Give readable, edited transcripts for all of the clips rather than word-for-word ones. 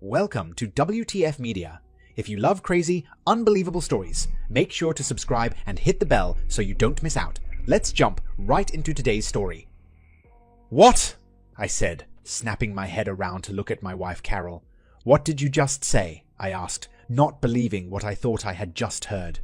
Welcome to WTF Media. If you love crazy, unbelievable stories, make sure to subscribe and hit the bell so you don't miss out. Let's jump right into today's story. What? I said, snapping my head around to look at my wife Carol. What did you just say? I asked, not believing what I thought I had just heard.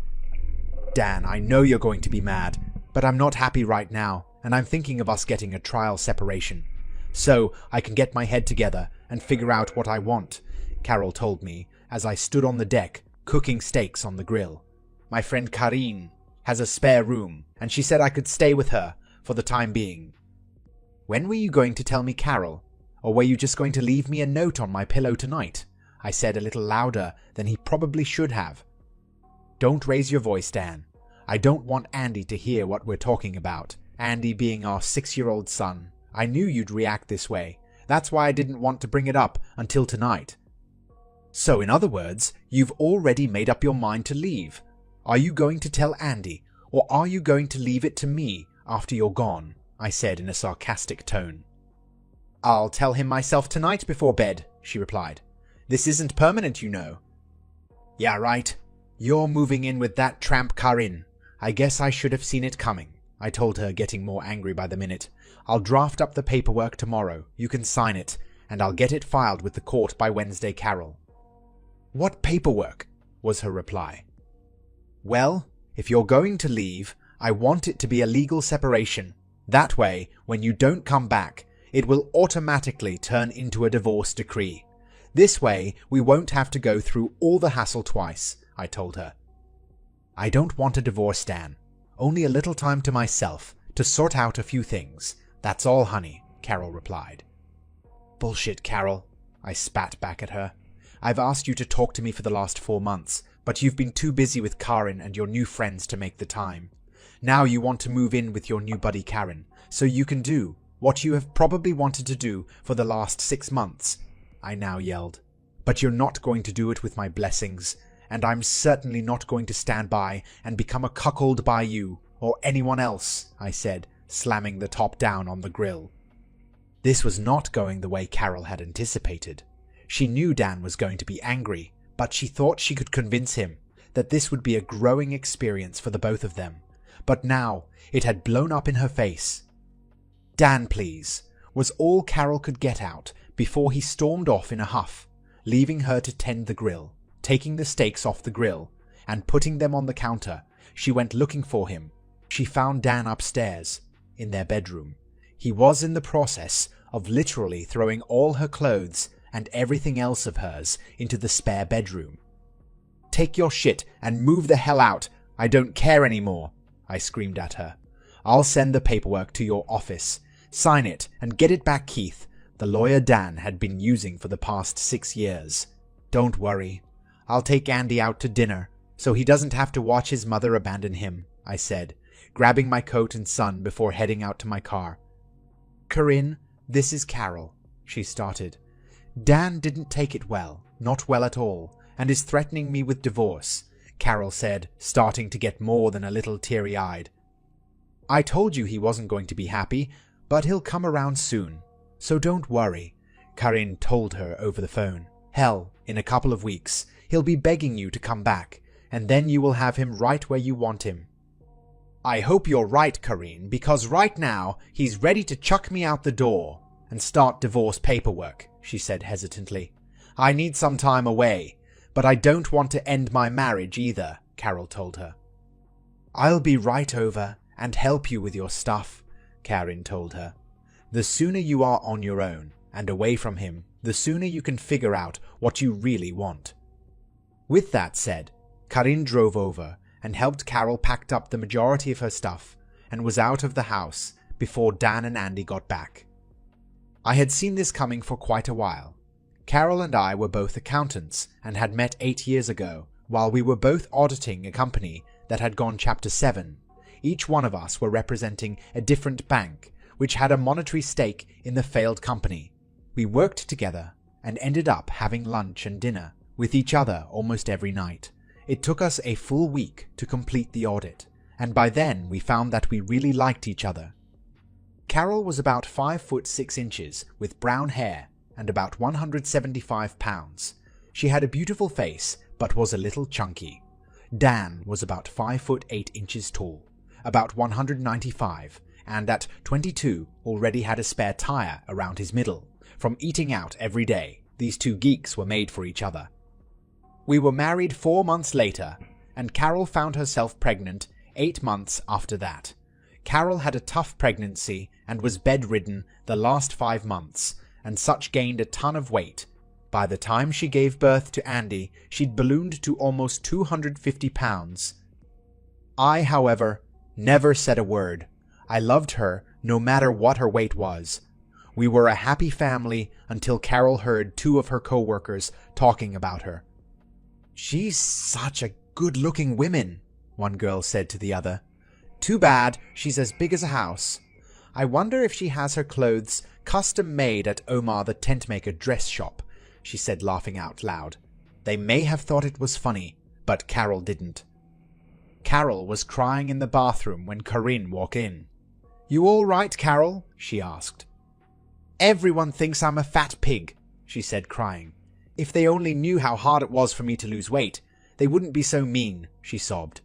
Dan, I know you're going to be mad, but I'm not happy right now, and I'm thinking of us getting a trial separation. So I can get my head together and figure out what I want, Carol told me as I stood on the deck cooking steaks on the grill. My friend Karine has a spare room, and she said I could stay with her for the time being. When were you going to tell me, Carol? Or were you just going to leave me a note on my pillow tonight? I said a little louder than he probably should have. Don't raise your voice, Dan. I don't want Andy to hear what we're talking about. Andy being our 6-year-old son. I knew you'd react this way. That's why I didn't want to bring it up until tonight. So in other words, you've already made up your mind to leave. Are you going to tell Andy, or are you going to leave it to me after you're gone? I said in a sarcastic tone. I'll tell him myself tonight before bed, she replied. This isn't permanent, you know. Yeah, right. You're moving in with that tramp Karine. I guess I should have seen it coming, I told her, getting more angry by the minute. I'll draft up the paperwork tomorrow. You can sign it, and I'll get it filed with the court by Wednesday, Carol. What paperwork? Was her reply. Well, if you're going to leave, I want it to be a legal separation. That way, when you don't come back, it will automatically turn into a divorce decree. This way, we won't have to go through all the hassle twice, I told her. I don't want a divorce, Dan. Only a little time to myself to sort out a few things. That's all, honey, Carol replied. Bullshit, Carol, I spat back at her. I've asked you to talk to me for the last 4 months, but you've been too busy with Karine and your new friends to make the time. Now you want to move in with your new buddy Karen, so you can do what you have probably wanted to do for the last 6 months, I now yelled. But you're not going to do it with my blessings, and I'm certainly not going to stand by and become a cuckold by you or anyone else, I said, slamming the top down on the grill. This was not going the way Carol had anticipated. She knew Dan was going to be angry, but she thought she could convince him that this would be a growing experience for the both of them. But now it had blown up in her face. Dan, please, was all Carol could get out before he stormed off in a huff, leaving her to tend the grill. Taking the steaks off the grill and putting them on the counter, she went looking for him. She found Dan upstairs, in their bedroom. He was in the process of literally throwing all her clothes and everything else of hers into the spare bedroom. Take your shit and move the hell out. I don't care anymore, I screamed at her. I'll send the paperwork to your office. Sign it and get it back, Keith, the lawyer Dan had been using for the past 6 years. Don't worry. I'll take Andy out to dinner so he doesn't have to watch his mother abandon him, I said, grabbing my coat and son before heading out to my car. Karine, this is Carol, she started. Dan didn't take it well, not well at all, and is threatening me with divorce, Carol said, starting to get more than a little teary-eyed. I told you he wasn't going to be happy, but he'll come around soon, so don't worry, Karine told her over the phone. Hell, in a couple of weeks, he'll be begging you to come back, and then you will have him right where you want him. I hope you're right, Karine, because right now he's ready to chuck me out the door and start divorce paperwork, she said hesitantly. I need some time away, but I don't want to end my marriage either, Carol told her. I'll be right over and help you with your stuff, Karine told her. The sooner you are on your own and away from him, the sooner you can figure out what you really want. With that said, Karine drove over and helped Carol pack up the majority of her stuff and was out of the house before Dan and Andy got back. I had seen this coming for quite a while. Carol and I were both accountants and had met 8 years ago while we were both auditing a company that had gone Chapter 7. Each one of us were representing a different bank, which had a monetary stake in the failed company. We worked together and ended up having lunch and dinner with each other almost every night. It took us a full week to complete the audit, and by then we found that we really liked each other. Carol was about 5 foot 6 inches with brown hair and about 175 pounds. She had a beautiful face, but was a little chunky. Dan was about 5 foot 8 inches tall, about 195, and at 22 already had a spare tire around his middle. From eating out every day, these two geeks were made for each other. We were married 4 months later, and Carol found herself pregnant 8 months after that. Carol had a tough pregnancy and was bedridden the last 5 months, and such gained a ton of weight. By the time she gave birth to Andy, she'd ballooned to almost 250 pounds. I, however, never said a word. I loved her no matter what her weight was. We were a happy family until Carol heard 2 of her co-workers talking about her. "She's such a good-looking woman," one girl said to the other. "Too bad she's as big as a house. I wonder if she has her clothes custom-made at Omar the tent-maker dress shop," she said, laughing out loud. They may have thought it was funny, but Carol didn't. Carol was crying in the bathroom when Corinne walked in. "You all right, Carol?" she asked. "Everyone thinks I'm a fat pig," she said, crying. "If they only knew how hard it was for me to lose weight, they wouldn't be so mean," she sobbed.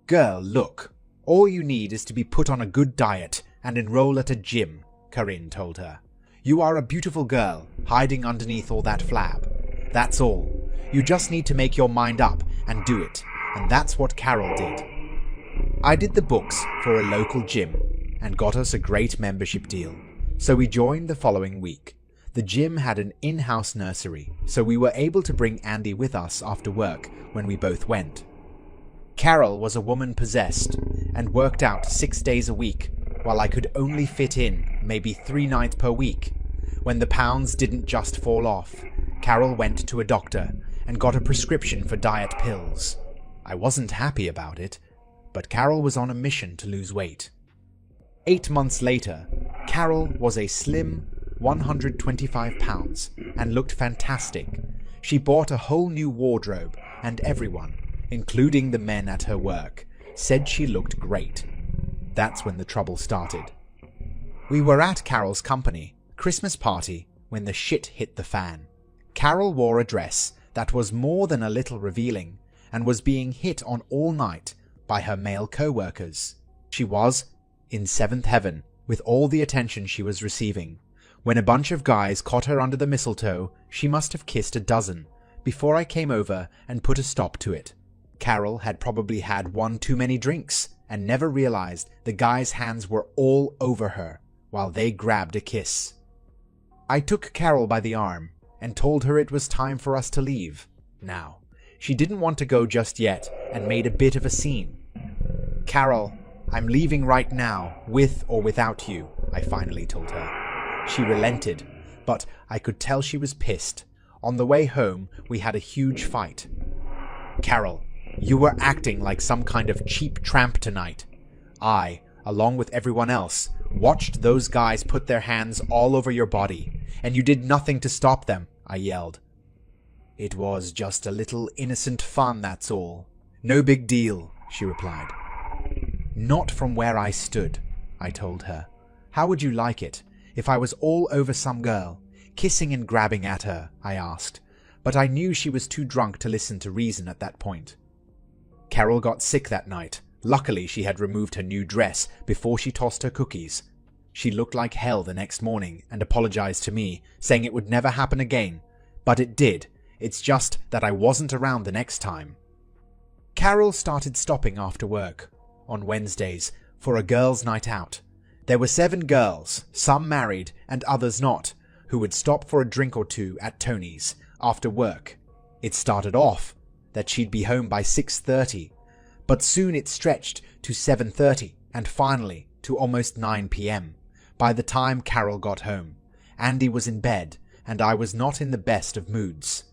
"Girl, look. All you need is to be put on a good diet and enroll at a gym," Corinne told her. "You are a beautiful girl, hiding underneath all that flab. That's all. You just need to make your mind up and do it, and that's what Carol did." I did the books for a local gym and got us a great membership deal, so we joined the following week. The gym had an in-house nursery, so we were able to bring Andy with us after work when we both went. Carol was a woman possessed and worked out 6 days a week, while I could only fit in maybe 3 nights per week. When the pounds didn't just fall off, Carol went to a doctor and got a prescription for diet pills. I wasn't happy about it, but Carol was on a mission to lose weight. 8 months later, Carol was a slim 125 pounds and looked fantastic. She bought a whole new wardrobe, and everyone, including the men at her work, said she looked great. That's when the trouble started. We were at Carol's company Christmas party when the shit hit the fan. Carol wore a dress that was more than a little revealing and was being hit on all night by her male co-workers. She was in 7th heaven with all the attention she was receiving. When a bunch of guys caught her under the mistletoe, she must have kissed a dozen before I came over and put a stop to it. Carol had probably had 1 too many drinks and never realized the guys' hands were all over her while they grabbed a kiss. I took Carol by the arm and told her it was time for us to leave. Now, she didn't want to go just yet and made a bit of a scene. "Carol, I'm leaving right now, with or without you," I finally told her. She relented, but I could tell she was pissed. On the way home, we had a huge fight. "Carol, you were acting like some kind of cheap tramp tonight. I, along with everyone else, watched those guys put their hands all over your body, and you did nothing to stop them," I yelled. "It was just a little innocent fun, that's all. No big deal," she replied. "Not from where I stood," I told her. "How would you like it if I was all over some girl, kissing and grabbing at her?" I asked, but I knew she was too drunk to listen to reason at that point. Carol got sick that night. Luckily, she had removed her new dress before she tossed her cookies. She looked like hell the next morning and apologized to me, saying it would never happen again. But it did. It's just that I wasn't around the next time. Carol started stopping after work, on Wednesdays, for a girls' night out. There were 7 girls, some married and others not, who would stop for a drink or two at Tony's after work. It started off that she'd be home by 6:30, but soon it stretched to 7:30 and finally to almost 9 p.m. By the time Carol got home, Andy was in bed and I was not in the best of moods.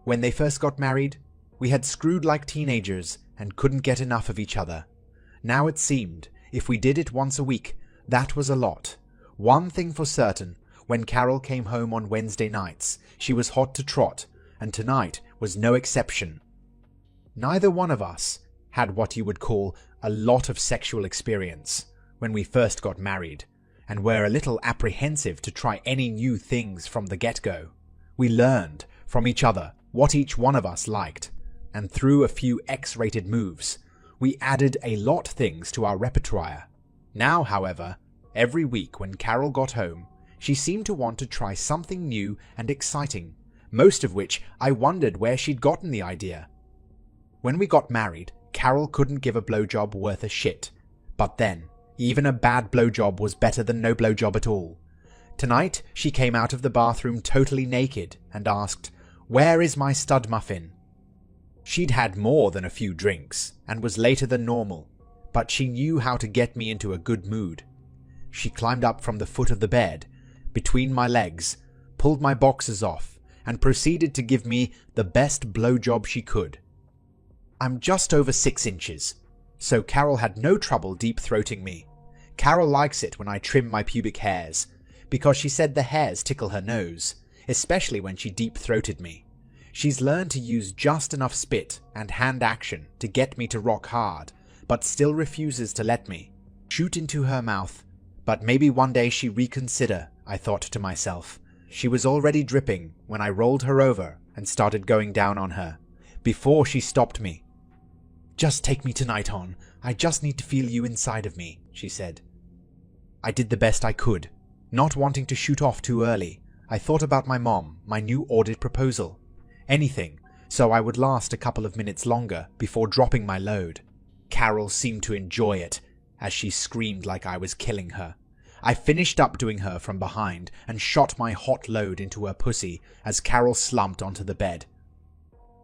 When they first got married, we had screwed like teenagers and couldn't get enough of each other. Now it seemed, if we did it once a week, that was a lot. One thing for certain, when Carol came home on Wednesday nights, she was hot to trot, and tonight was no exception. Neither one of us had what you would call a lot of sexual experience when we first got married, and were a little apprehensive to try any new things from the get-go. We learned from each other what each one of us liked, and through a few X-rated moves, we added a lot things to our repertoire. Now, however, every week when Carol got home, she seemed to want to try something new and exciting, most of which I wondered where she'd gotten the idea. When we got married, Carol couldn't give a blowjob worth a shit. But then, even a bad blowjob was better than no blowjob at all. Tonight, she came out of the bathroom totally naked and asked, "Where is my stud muffin?" She'd had more than a few drinks and was later than normal, but she knew how to get me into a good mood. She climbed up from the foot of the bed, between my legs, pulled my boxers off, and proceeded to give me the best blowjob she could. I'm just over 6 inches, so Carol had no trouble deep-throating me. Carol likes it when I trim my pubic hairs, because she said the hairs tickle her nose, especially when she deep-throated me. She's learned to use just enough spit and hand action to get me to rock hard, but still refuses to let me shoot into her mouth. But maybe one day she reconsider, I thought to myself. She was already dripping when I rolled her over and started going down on her, before she stopped me. "Just take me tonight on. I just need to feel you inside of me," she said. I did the best I could, not wanting to shoot off too early. I thought about my mom, my new audit proposal. Anything, so I would last a couple of minutes longer before dropping my load. Carol seemed to enjoy it, as she screamed like I was killing her. I finished up doing her from behind and shot my hot load into her pussy as Carol slumped onto the bed.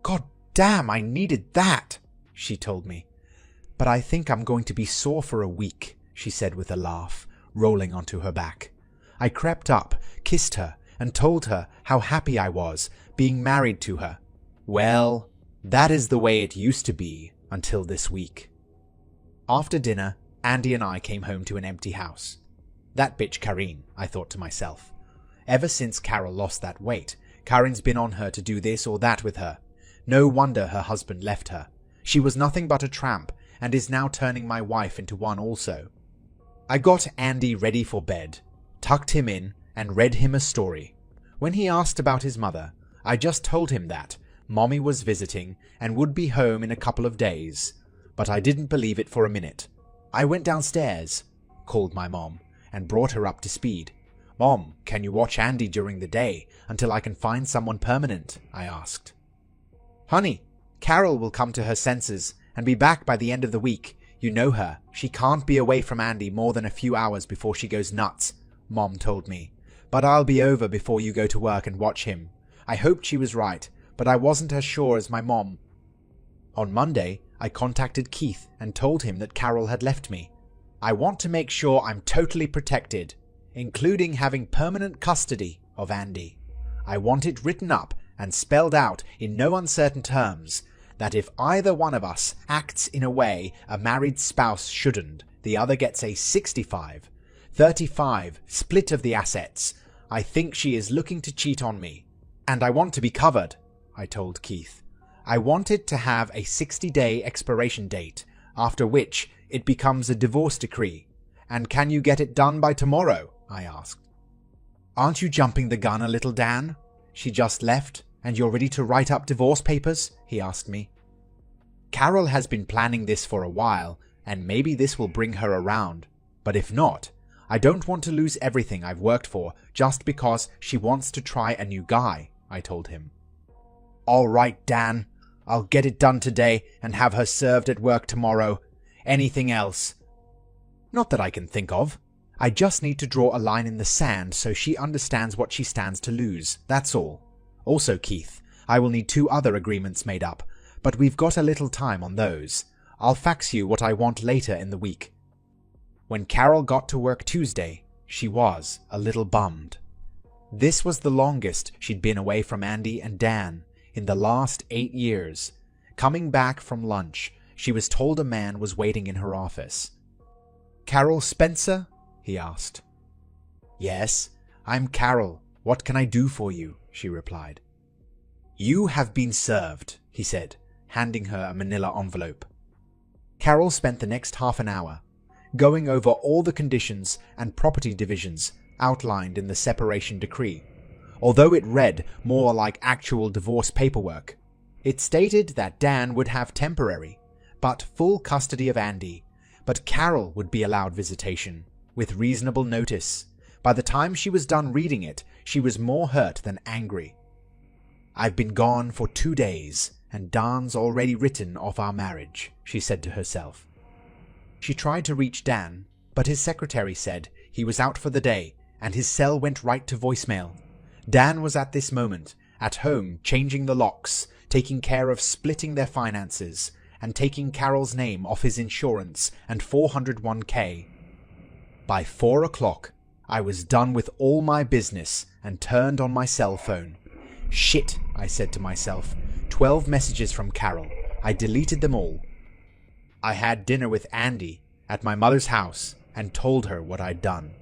"God damn, I needed that," she told me. "But I think I'm going to be sore for a week," she said with a laugh, rolling onto her back. I crept up, kissed her, and told her how happy I was being married to her. Well, that is the way it used to be until this week. After dinner, Andy and I came home to an empty house. That bitch Karine, I thought to myself. Ever since Carol lost that weight, Karin's been on her to do this or that with her. No wonder her husband left her. She was nothing but a tramp, and is now turning my wife into one also. I got Andy ready for bed, tucked him in, and read him a story. When he asked about his mother, I just told him that Mommy was visiting and would be home in a couple of days, but I didn't believe it for a minute. I went downstairs, called my mom, and brought her up to speed. "Mom, can you watch Andy during the day until I can find someone permanent?" I asked. "Honey, Carol will come to her senses and be back by the end of the week. You know her. She can't be away from Andy more than a few hours before she goes nuts," Mom told me. "But I'll be over before you go to work and watch him." I hoped she was right, but I wasn't as sure as my mom. On Monday, I contacted Keith and told him that Carol had left me. "I want to make sure I'm totally protected, including having permanent custody of Andy. I want it written up and spelled out in no uncertain terms that if either one of us acts in a way a married spouse shouldn't, the other gets a 65-35 split of the assets. I think she is looking to cheat on me. And I want to be covered," I told Keith. "I want it to have a 60-day expiration date, after which it becomes a divorce decree. And can you get it done by tomorrow?" I asked. "Aren't you jumping the gun a little, Dan? She just left, and you're ready to write up divorce papers?" he asked me. "Carol has been planning this for a while, and maybe this will bring her around. But if not, I don't want to lose everything I've worked for just because she wants to try a new guy," I told him. "All right, Dan. I'll get it done today and have her served at work tomorrow. Anything else?" "Not that I can think of. I just need to draw a line in the sand so she understands what she stands to lose, that's all. Also, Keith, I will need 2 other agreements made up, but we've got a little time on those. I'll fax you what I want later in the week." When Carol got to work Tuesday, she was a little bummed. This was the longest she'd been away from Andy and Dan in the last 8 years. Coming back from lunch, she was told a man was waiting in her office. "Carol Spencer?" he asked. "Yes, I'm Carol. What can I do for you?" she replied. "You have been served," he said, handing her a manila envelope. Carol spent the next half an hour going over all the conditions and property divisions outlined in the separation decree. Although it read more like actual divorce paperwork, it stated that Dan would have temporary, but full custody of Andy, but Carol would be allowed visitation, with reasonable notice. By the time she was done reading it, she was more hurt than angry. "I've been gone for 2 days, and Dan's already written off our marriage," she said to herself. She tried to reach Dan, but his secretary said he was out for the day, and his cell went right to voicemail. Dan was at this moment at home changing the locks, taking care of splitting their finances, and taking Carol's name off his insurance and 401k. By 4 o'clock, I was done with all my business and turned on my cell phone. "Shit," I said to myself. 12 messages from Carol. I deleted them all. I had dinner with Andy at my mother's house and told her what I'd done.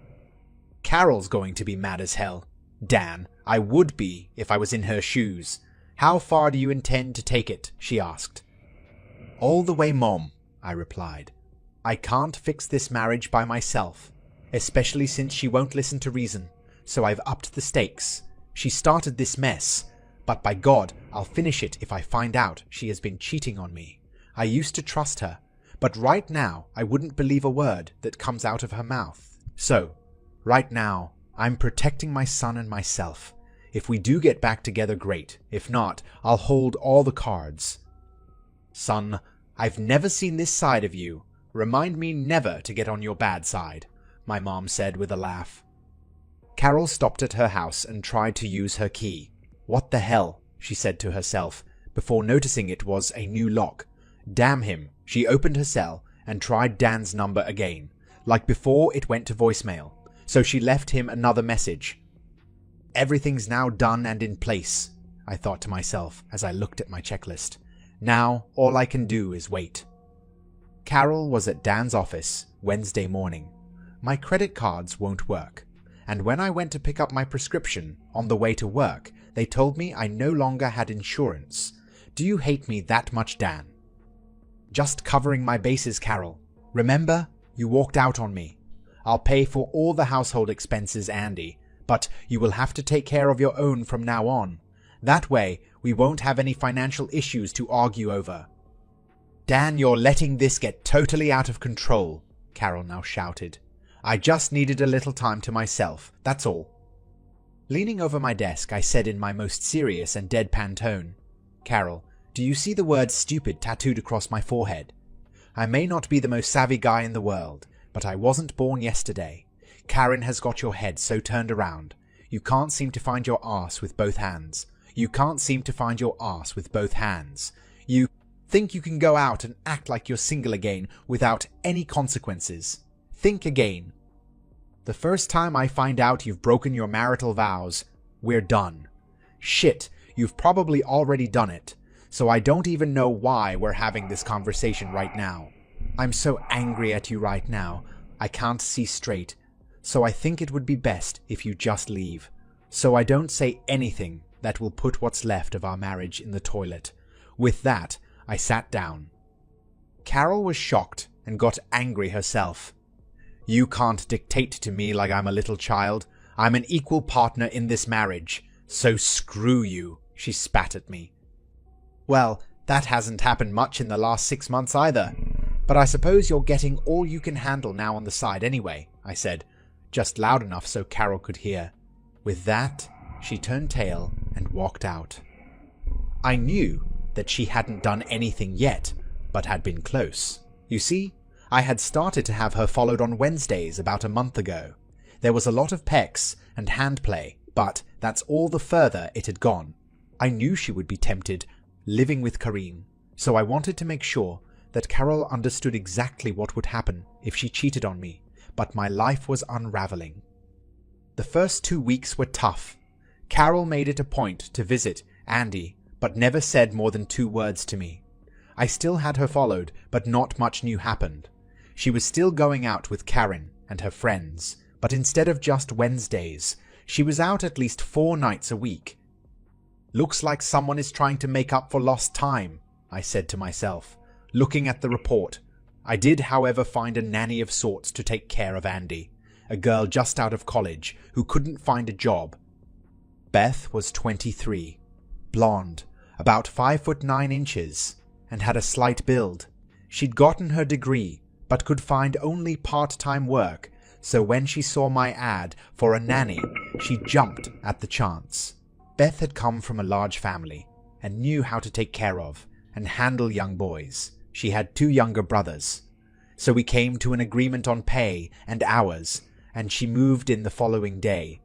Carol's going to be mad as hell. Dan, I would be if I was in her shoes. "How far do you intend to take it?" she asked. "All the way, Mom," I replied. "I can't fix this marriage by myself, especially since she won't listen to reason, so I've upped the stakes. She started this mess, but by God, I'll finish it if I find out she has been cheating on me. I used to trust her, but right now I wouldn't believe a word that comes out of her mouth. So, right now, I'm protecting my son and myself. If we do get back together, great. If not, I'll hold all the cards." "Son, I've never seen this side of you. Remind me never to get on your bad side," my mom said with a laugh. Carol stopped at her house and tried to use her key. "What the hell?" she said to herself, before noticing it was a new lock. Damn him. She opened her cell and tried Dan's number again. Like before, it went to voicemail, so she left him another message. "Everything's now done and in place," I thought to myself as I looked at my checklist. "Now, all I can do is wait." Carol was at Dan's office Wednesday morning. My credit cards won't work, and when I went to pick up my prescription on the way to work, they told me I no longer had insurance. Do you hate me that much, Dan? "Just covering my bases, Carol. Remember, you walked out on me. I'll pay for all the household expenses, Andy, but you will have to take care of your own from now on. That way, we won't have any financial issues to argue over." "Dan, you're letting this get totally out of control," Carol now shouted. "I just needed a little time to myself, that's all." Leaning over my desk, I said in my most serious and deadpan tone, "Carol, do you see the word stupid tattooed across my forehead? I may not be the most savvy guy in the world, but I wasn't born yesterday. Karen has got your head so turned around. You can't seem to find your arse with both hands. You can't seem to find your arse with both hands. You think you can go out and act like you're single again without any consequences. Think again. The first time I find out you've broken your marital vows, we're done. Shit, you've probably already done it. So I don't even know why we're having this conversation right now. I'm so angry at you right now, I can't see straight. So I think it would be best if you just leave, so I don't say anything that will put what's left of our marriage in the toilet." With that, I sat down. Carol was shocked and got angry herself. "You can't dictate to me like I'm a little child. I'm an equal partner in this marriage, so screw you," she spat at me. "Well, that hasn't happened much in the last 6 months either. But I suppose you're getting all you can handle now on the side anyway," I said, just loud enough so Carol could hear. With that, she turned tail and walked out. I knew that she hadn't done anything yet, but had been close. You see, I had started to have her followed on Wednesdays about a month ago. There was a lot of pecks and handplay, but that's all the further it had gone. I knew she would be tempted, living with Kareem, so I wanted to make sure that Carol understood exactly what would happen if she cheated on me, but my life was unraveling. The first 2 weeks were tough. Carol made it a point to visit Andy, but never said more than 2 words to me. I still had her followed, but not much new happened. She was still going out with Karen and her friends, but instead of just Wednesdays, she was out at least 4 nights a week. "Looks like someone is trying to make up for lost time," I said to myself, looking at the report. I did, however, find a nanny of sorts to take care of Andy, a girl just out of college who couldn't find a job. Beth was 23, blonde, about 5'9", and had a slight build. She'd gotten her degree, but could find only part-time work, so when she saw my ad for a nanny, she jumped at the chance. Beth had come from a large family, and knew how to take care of and handle young boys. She had 2 younger brothers. So we came to an agreement on pay and hours, and she moved in the following day.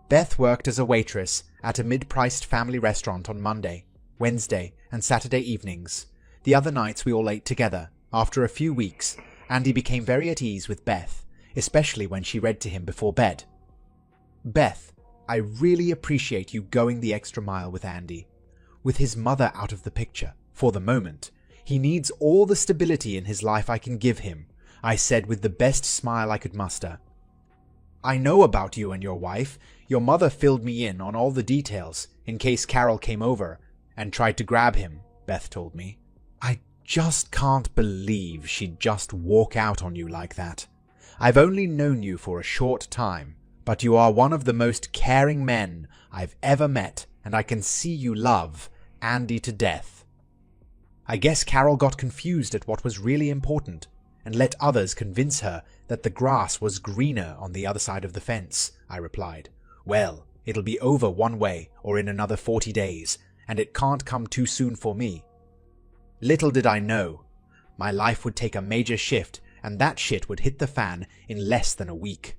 Beth worked as a waitress at a mid-priced family restaurant on Monday, Wednesday, and Saturday evenings. The other nights we all ate together. After a few weeks, Andy became very at ease with Beth, especially when she read to him before bed. Beth, I really appreciate you going the extra mile with Andy. With his mother out of the picture, for the moment, he needs all the stability in his life I can give him, I said with the best smile I could muster. I know about you and your wife. Your mother filled me in on all the details in case Carol came over and tried to grab him, Beth told me. I just can't believe she'd just walk out on you like that. I've only known you for a short time, but you are one of the most caring men I've ever met, and I can see you love Andy to death. I guess Carol got confused at what was really important, and let others convince her that the grass was greener on the other side of the fence, I replied. Well, it'll be over one way or in another 40 days, and it can't come too soon for me. Little did I know, my life would take a major shift, and that shit would hit the fan in less than a week.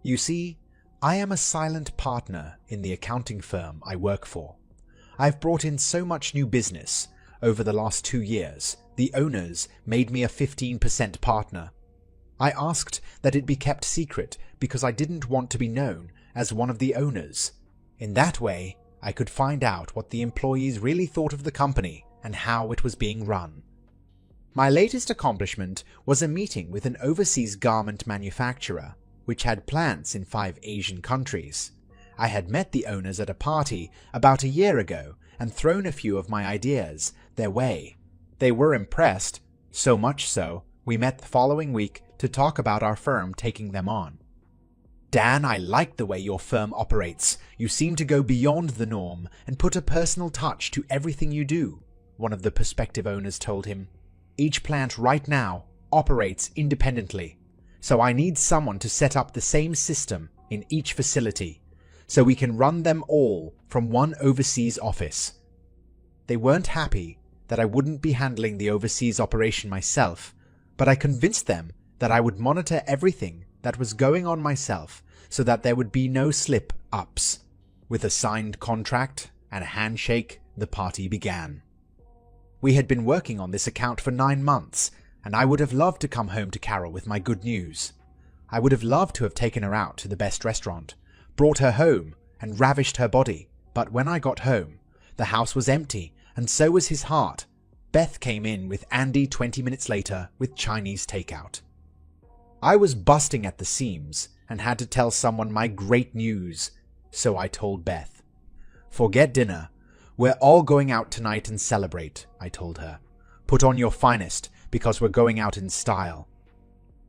You see, I am a silent partner in the accounting firm I work for. I've brought in so much new business. Over the last 2 years, the owners made me a 15% partner. I asked that it be kept secret because I didn't want to be known as one of the owners. In that way, I could find out what the employees really thought of the company and how it was being run. My latest accomplishment was a meeting with an overseas garment manufacturer, which had plants in 5 Asian countries. I had met the owners at a party about a year ago and thrown a few of my ideas their way. They were impressed, so much so, we met the following week to talk about our firm taking them on. Dan, I like the way your firm operates. You seem to go beyond the norm and put a personal touch to everything you do, one of the prospective owners told him. Each plant right now operates independently, so I need someone to set up the same system in each facility, so we can run them all from one overseas office. They weren't happy that I wouldn't be handling the overseas operation myself, but I convinced them that I would monitor everything that was going on myself so that there would be no slip-ups. With a signed contract and a handshake, the party began. We had been working on this account for 9 months, and I would have loved to come home to Carol with my good news. I would have loved to have taken her out to the best restaurant, brought her home, and ravished her body, but when I got home, the house was empty, and so was his heart. Beth came in with Andy 20 minutes later with Chinese takeout. I was busting at the seams and had to tell someone my great news, so I told Beth. Forget dinner. We're all going out tonight and celebrate, I told her. Put on your finest, because we're going out in style.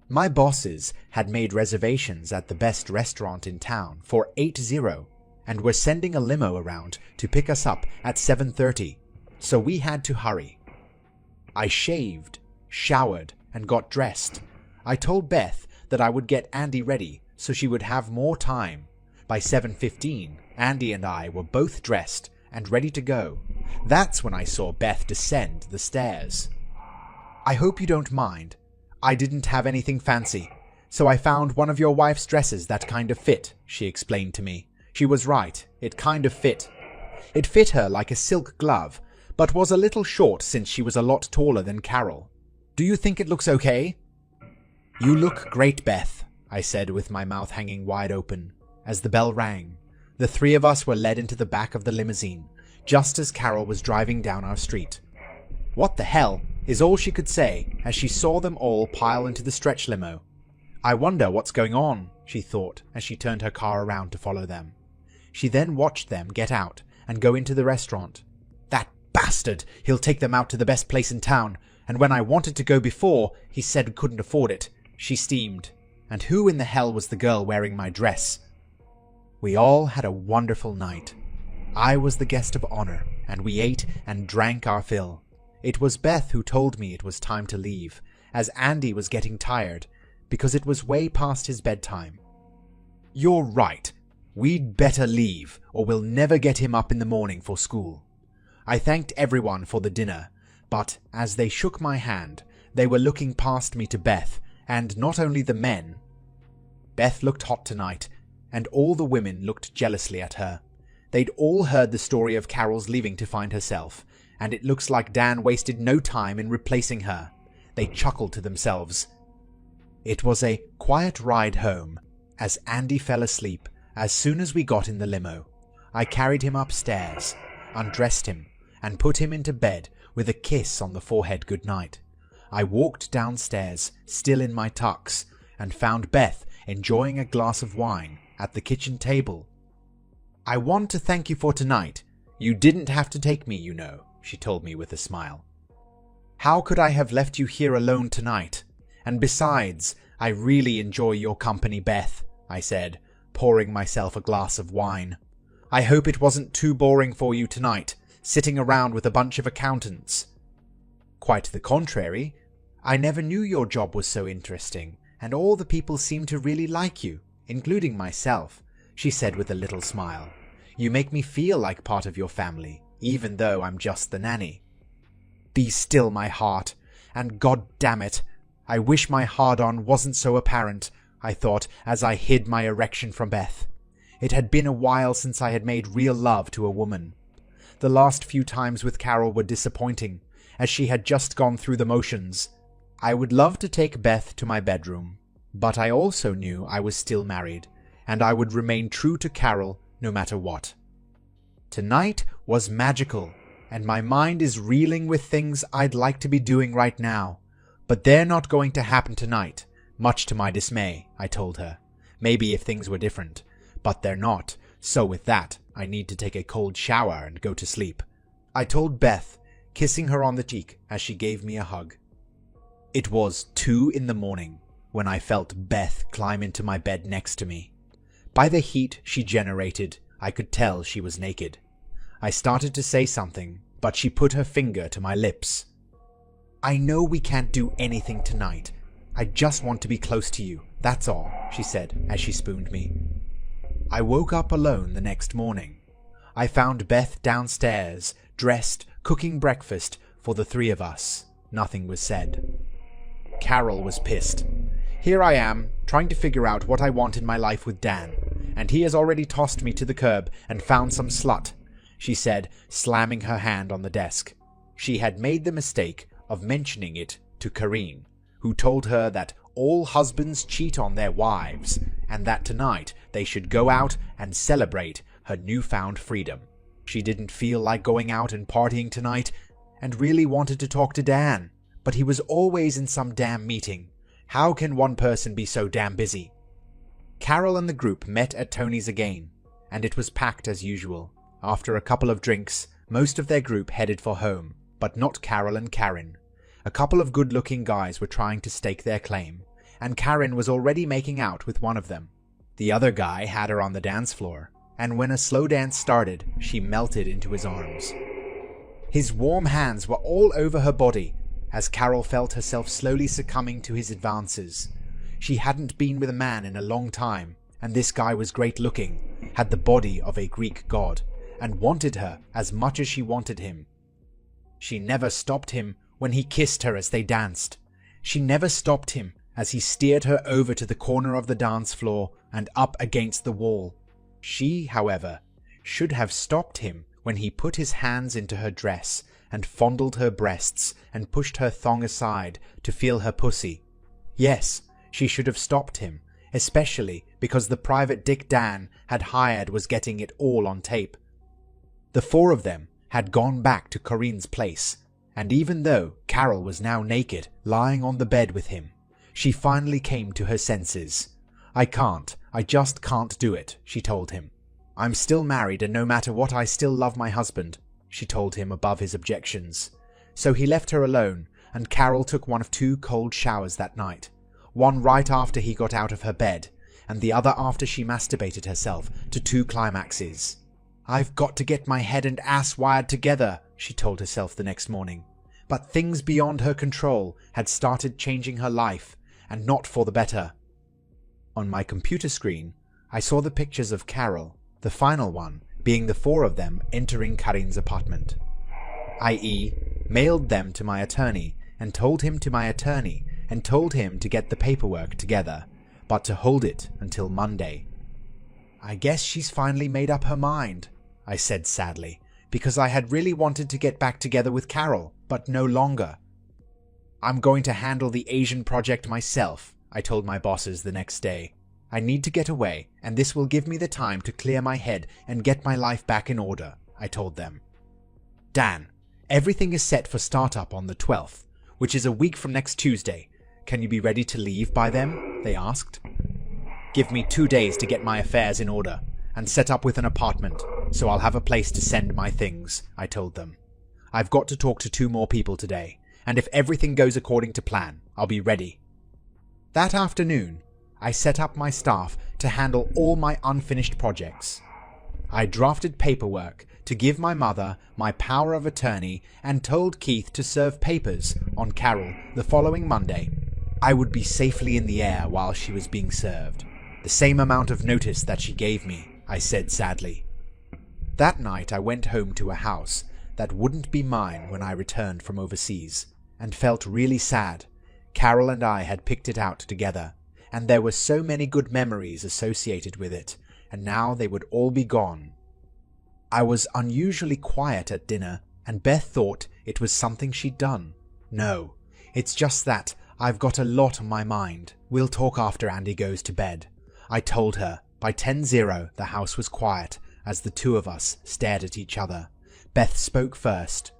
My bosses had made reservations at the best restaurant in town for 8-0, and were sending a limo around to pick us up at 7:30, so we had to hurry. I shaved, showered, and got dressed. I told Beth that I would get Andy ready so she would have more time. By 7:15, Andy and I were both dressed and ready to go. That's when I saw Beth descend the stairs. I hope you don't mind. I didn't have anything fancy, so I found one of your wife's dresses that kind of fit, she explained to me. She was right, it kind of fit. It fit her like a silk glove, but was a little short since she was a lot taller than Carol. Do you think it looks okay? You look great, Beth, I said with my mouth hanging wide open. As the bell rang, the 3 of us were led into the back of the limousine, just as Carol was driving down our street. What the hell is all she could say as she saw them all pile into the stretch limo. I wonder what's going on, she thought as she turned her car around to follow them. She then watched them get out and go into the restaurant. That Bastard! He'll take them out to the best place in town, and when I wanted to go before, he said we couldn't afford it. She steamed. And who in the hell was the girl wearing my dress? We all had a wonderful night. I was the guest of honor, and we ate and drank our fill. It was Beth who told me it was time to leave, as Andy was getting tired, because it was way past his bedtime. "You're right. We'd better leave, or we'll never get him up in the morning for school." I thanked everyone for the dinner, but as they shook my hand, they were looking past me to Beth, and not only the men. Beth looked hot tonight, and all the women looked jealously at her. They'd all heard the story of Carol's leaving to find herself, and it looks like Dan wasted no time in replacing her. They chuckled to themselves. It was a quiet ride home, as Andy fell asleep as soon as we got in the limo. I carried him upstairs, undressed him, and put him into bed with a kiss on the forehead goodnight. I walked downstairs, still in my tux, and found Beth enjoying a glass of wine at the kitchen table. "I want to thank you for tonight. You didn't have to take me, you know," she told me with a smile. "How could I have left you here alone tonight? And besides, I really enjoy your company, Beth," I said, pouring myself a glass of wine. "I hope it wasn't too boring for you tonight, sitting around with a bunch of accountants." "Quite the contrary. I never knew your job was so interesting, and all the people seem to really like you, including myself," she said with a little smile. "You make me feel like part of your family, even though I'm just the nanny." Be still, my heart, and God damn it, I wish my hard-on wasn't so apparent, I thought as I hid my erection from Beth. It had been a while since I had made real love to a woman. The last few times with Carol were disappointing, as she had just gone through the motions. I would love to take Beth to my bedroom, but I also knew I was still married, and I would remain true to Carol no matter what. Tonight was magical, and my mind is reeling with things I'd like to be doing right now. But they're not going to happen tonight, much to my dismay, I told her. Maybe if things were different, but they're not, so with that, I need to take a cold shower and go to sleep. I told Beth, kissing her on the cheek as she gave me a hug. It was 2 in the morning when I felt Beth climb into my bed next to me. By the heat she generated, I could tell she was naked. I started to say something, but she put her finger to my lips. "I know we can't do anything tonight. I just want to be close to you, that's all," she said as she spooned me. I woke up alone the next morning. I found Beth downstairs, dressed, cooking breakfast for the 3 of us. Nothing was said. Carol was pissed. "Here I am, trying to figure out what I want in my life with Dan, and he has already tossed me to the curb and found some slut," she said, slamming her hand on the desk. She had made the mistake of mentioning it to Karine, who told her that all husbands cheat on their wives, and that tonight they should go out and celebrate her newfound freedom. She didn't feel like going out and partying tonight, and really wanted to talk to Dan, but he was always in some damn meeting. How can one person be so damn busy? Carol and the group met at Tony's again, and it was packed as usual. After a couple of drinks, most of their group headed for home, but not Carol and Karen. A couple of good-looking guys were trying to stake their claim, and Karen was already making out with one of them. The other guy had her on the dance floor, and when a slow dance started, she melted into his arms. His warm hands were all over her body, as Carol felt herself slowly succumbing to his advances. She hadn't been with a man in a long time, and this guy was great-looking, had the body of a Greek god, and wanted her as much as she wanted him. She never stopped him when he kissed her as they danced. She never stopped him as he steered her over to the corner of the dance floor and up against the wall. She, however, should have stopped him when he put his hands into her dress and fondled her breasts and pushed her thong aside to feel her pussy. Yes, she should have stopped him, especially because the private dick Dan had hired was getting it all on tape. The 4 of them had gone back to Corinne's place, and even though Carol was now naked, lying on the bed with him, she finally came to her senses. I just can't do it," she told him. "I'm still married, and no matter what I still love my husband. she told him above his objections. So he left her alone, and Carol took one of 2 cold showers that night, one right after he got out of her bed, and the other after she masturbated herself to 2 climaxes. "I've got to get my head and ass wired together," she told herself the next morning. But things beyond her control had started changing her life, and not for the better. On my computer screen, I saw the pictures of Carol, the final one being the 4 of them entering Karin's apartment. I.e., mailed them to my attorney and told him to get the paperwork together, but to hold it until Monday. "I guess she's finally made up her mind," I said sadly, because I had really wanted to get back together with Carol, but no longer. "I'm going to handle the Asian project myself," I told my bosses the next day. "I need to get away, and this will give me the time to clear my head and get my life back in order," I told them. "Dan, everything is set for startup on the 12th, which is a week from next Tuesday. Can you be ready to leave by then?" they asked. "Give me 2 days to get my affairs in order and set up with an apartment, so I'll have a place to send my things," I told them. "I've got to talk to 2 more people today, and if everything goes according to plan, I'll be ready." That afternoon, I set up my staff to handle all my unfinished projects. I drafted paperwork to give my mother my power of attorney and told Keith to serve papers on Carol the following Monday. I would be safely in the air while she was being served. The same amount of notice that she gave me, I said sadly. That night I went home to a house that wouldn't be mine when I returned from overseas, and felt really sad. Carol and I had picked it out together, and there were so many good memories associated with it, and now they would all be gone. I was unusually quiet at dinner, and Beth thought it was something she'd done. No, it's just that I've got a lot on my mind. We'll talk after Andy goes to bed, I told her. By 10:00, the house was quiet as the 2 of us stared at each other. Beth spoke first.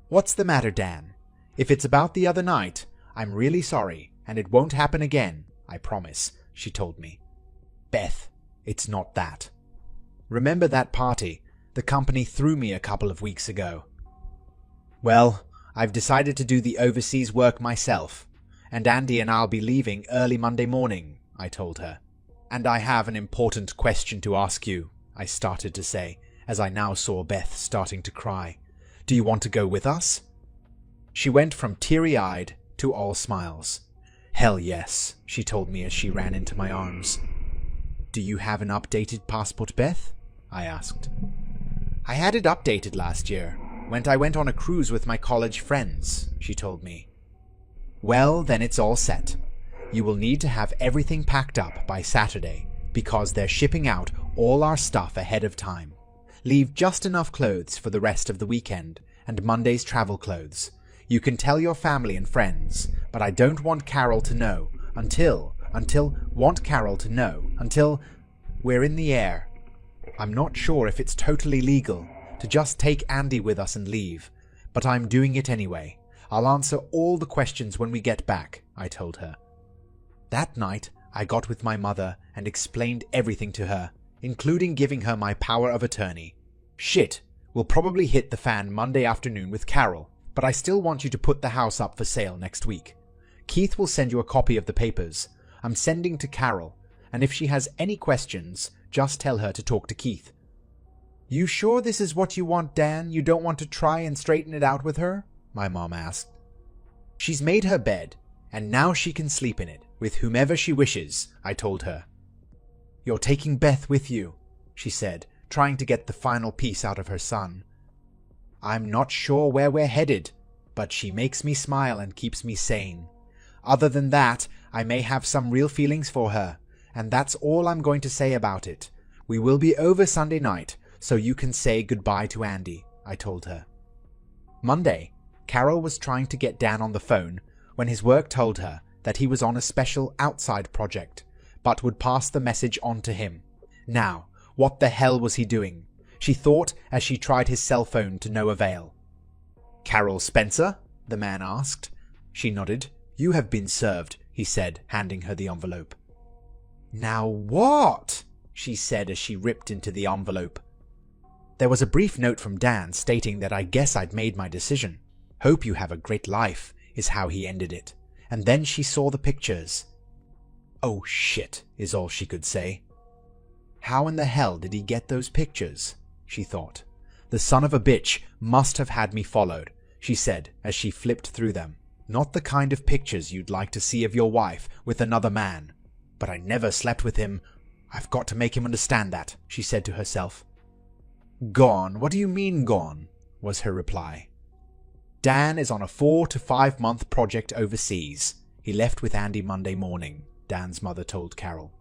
"What's the matter, Dan? If it's about the other night, I'm really sorry, and it won't happen again, I promise," she told me. "Beth, it's not that. Remember that party the company threw me a couple of weeks ago? Well, I've decided to do the overseas work myself, and Andy and I'll be leaving early Monday morning," I told her. "And I have an important question to ask you," I started to say, as I now saw Beth starting to cry. "Do you want to go with us?" She went from teary-eyed to all smiles. "Hell yes," she told me as she ran into my arms. "Do you have an updated passport, Beth?" I asked. "I had it updated last year, when I went on a cruise with my college friends," she told me. "Well, then it's all set. You will need to have everything packed up by Saturday, because they're shipping out all our stuff ahead of time. Leave just enough clothes for the rest of the weekend, and Monday's travel clothes. You can tell your family and friends, but I don't want Carol to know until we're in the air. I'm not sure if it's totally legal to just take Andy with us and leave, but I'm doing it anyway. I'll answer all the questions when we get back," I told her. That night, I got with my mother and explained everything to her, including giving her my power of attorney. "Shit will probably hit the fan Monday afternoon with Carol, but I still want you to put the house up for sale next week. Keith will send you a copy of the papers. I'm sending to Carol, and if she has any questions, just tell her to talk to Keith." "You sure this is what you want, Dan? You don't want to try and straighten it out with her?" my mom asked. "She's made her bed, and now she can sleep in it, with whomever she wishes," I told her. "You're taking Beth with you," she said, trying to get the final piece out of her son. "I'm not sure where we're headed, but she makes me smile and keeps me sane. Other than that, I may have some real feelings for her, and that's all I'm going to say about it. We will be over Sunday night, so you can say goodbye to Andy," I told her. Monday, Carol was trying to get Dan on the phone when his work told her that he was on a special outside project, but would pass the message on to him. Now, what the hell was he doing? She thought as she tried his cell phone to no avail. "Carol Spencer?" the man asked. She nodded. "You have been served," he said, handing her the envelope. "Now what?" she said as she ripped into the envelope. There was a brief note from Dan stating that I guess I'd made my decision. Hope you have a great life, is how he ended it. And then she saw the pictures. Oh shit, is all she could say. How in the hell did he get those pictures? She thought. The son of a bitch must have had me followed, she said as she flipped through them. Not the kind of pictures you'd like to see of your wife with another man. But I never slept with him. I've got to make him understand that, she said to herself. Gone? What do you mean gone? Was her reply. Dan is on a 4 to 5 month project overseas. He left with Andy Monday morning, Dan's mother told Carol.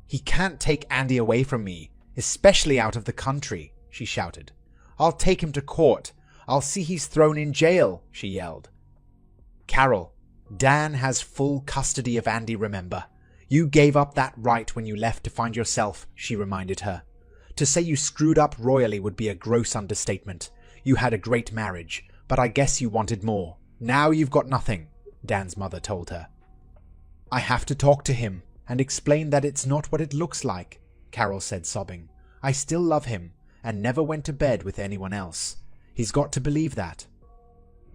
He can't take Andy away from me, especially out of the country, she shouted. I'll take him to court. I'll see he's thrown in jail, she yelled. Carol, Dan has full custody of Andy, remember? You gave up that right when you left to find yourself, she reminded her. To say you screwed up royally would be a gross understatement. You had a great marriage, but I guess you wanted more. Now you've got nothing, Dan's mother told her. I have to talk to him and explain that it's not what it looks like, Carol said, sobbing. I still love him and never went to bed with anyone else. He's got to believe that.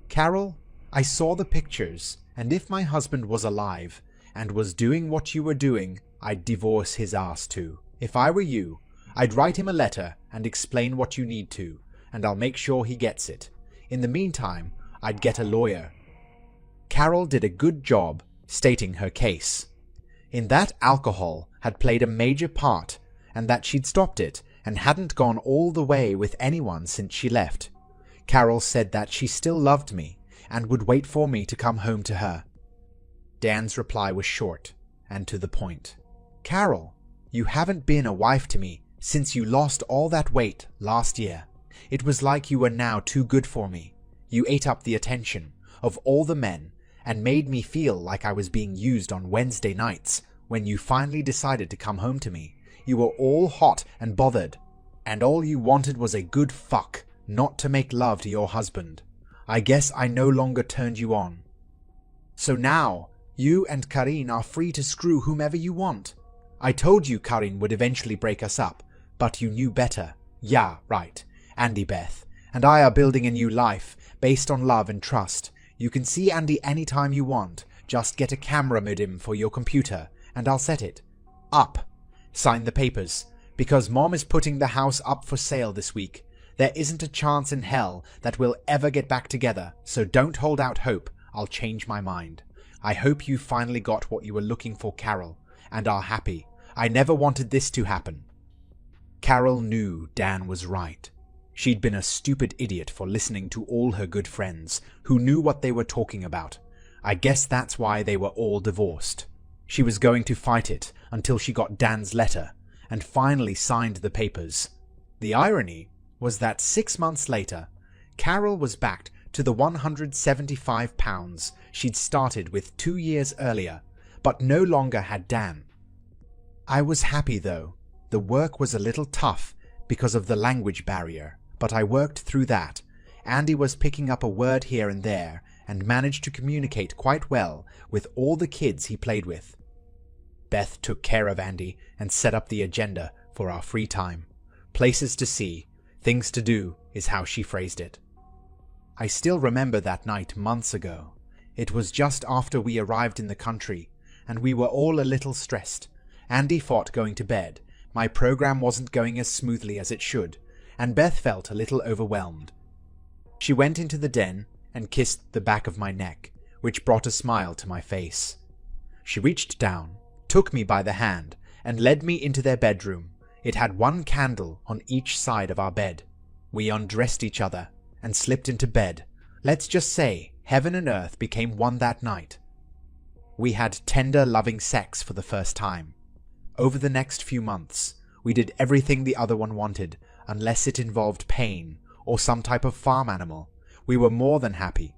Carol, I saw the pictures, and if my husband was alive and was doing what you were doing, I'd divorce his ass too. If I were you, I'd write him a letter and explain what you need to, and I'll make sure he gets it. In the meantime, I'd get a lawyer. Carol did a good job stating her case. In that alcohol had played a major part, and that she'd stopped it and hadn't gone all the way with anyone since she left. Carol said that she still loved me and would wait for me to come home to her. Dan's reply was short and to the point. Carol, you haven't been a wife to me since you lost all that weight last year. It was like you were now too good for me. You ate up the attention of all the men and made me feel like I was being used on Wednesday nights when you finally decided to come home to me. You were all hot and bothered, and all you wanted was a good fuck, not to make love to your husband. I guess I no longer turned you on. So now, you and Karin are free to screw whomever you want. I told you Karin would eventually break us up, but you knew better. Yeah, right. Andy, Beth, and I are building a new life based on love and trust. You can see Andy anytime you want. Just get a camera modem for your computer, and I'll set it up. Sign the papers, because Mom is putting the house up for sale this week. There isn't a chance in hell that we'll ever get back together, so don't hold out hope I'll change my mind. I hope you finally got what you were looking for, Carol, and are happy. I never wanted this to happen. Carol knew Dan was right. She'd been a stupid idiot for listening to all her good friends who knew what they were talking about. I guess that's why they were all divorced. She was going to fight it until she got Dan's letter and finally signed the papers. The irony was that 6 months later, Carol was back to the £175 she'd started with 2 years earlier, but no longer had Dan. I was happy though. The work was a little tough because of the language barrier, but I worked through that. Andy was picking up a word here and there and managed to communicate quite well with all the kids he played with. Beth took care of Andy and set up the agenda for our free time. Places to see, things to do is how she phrased it. I still remember that night months ago. It was just after we arrived in the country, and we were all a little stressed. Andy fought going to bed. My program wasn't going as smoothly as it should, and Beth felt a little overwhelmed. She went into the den and kissed the back of my neck, which brought a smile to my face. She reached down, took me by the hand, and led me into their bedroom. It had one candle on each side of our bed. We undressed each other and slipped into bed. Let's just say heaven and earth became one that night. We had tender, loving sex for the first time. Over the next few months, we did everything the other one wanted, unless it involved pain or some type of farm animal. We were more than happy.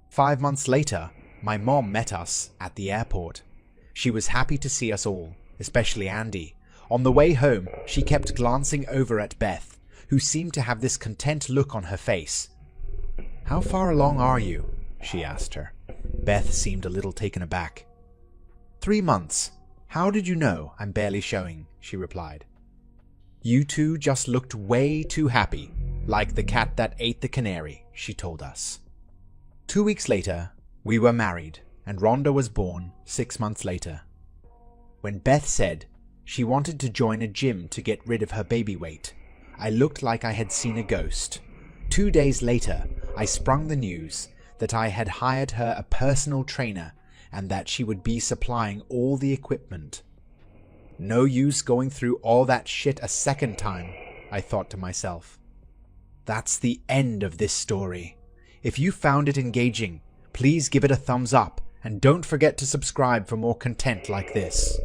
5 months later, my mom met us at the airport. She was happy to see us all, especially Andy. On the way home, she kept glancing over at Beth, who seemed to have this content look on her face. "How far along are you?" she asked her. Beth seemed a little taken aback. 3 months. How did you know I'm barely showing? She replied. You two just looked way too happy, like the cat that ate the canary, she told us. 2 weeks later, we were married, and Rhonda was born 6 months later. When Beth said she wanted to join a gym to get rid of her baby weight, I looked like I had seen a ghost. 2 days later, I sprung the news that I had hired her a personal trainer and that she would be supplying all the equipment. No use going through all that shit a second time, I thought to myself. That's the end of this story. If you found it engaging, please give it a thumbs up and don't forget to subscribe for more content like this.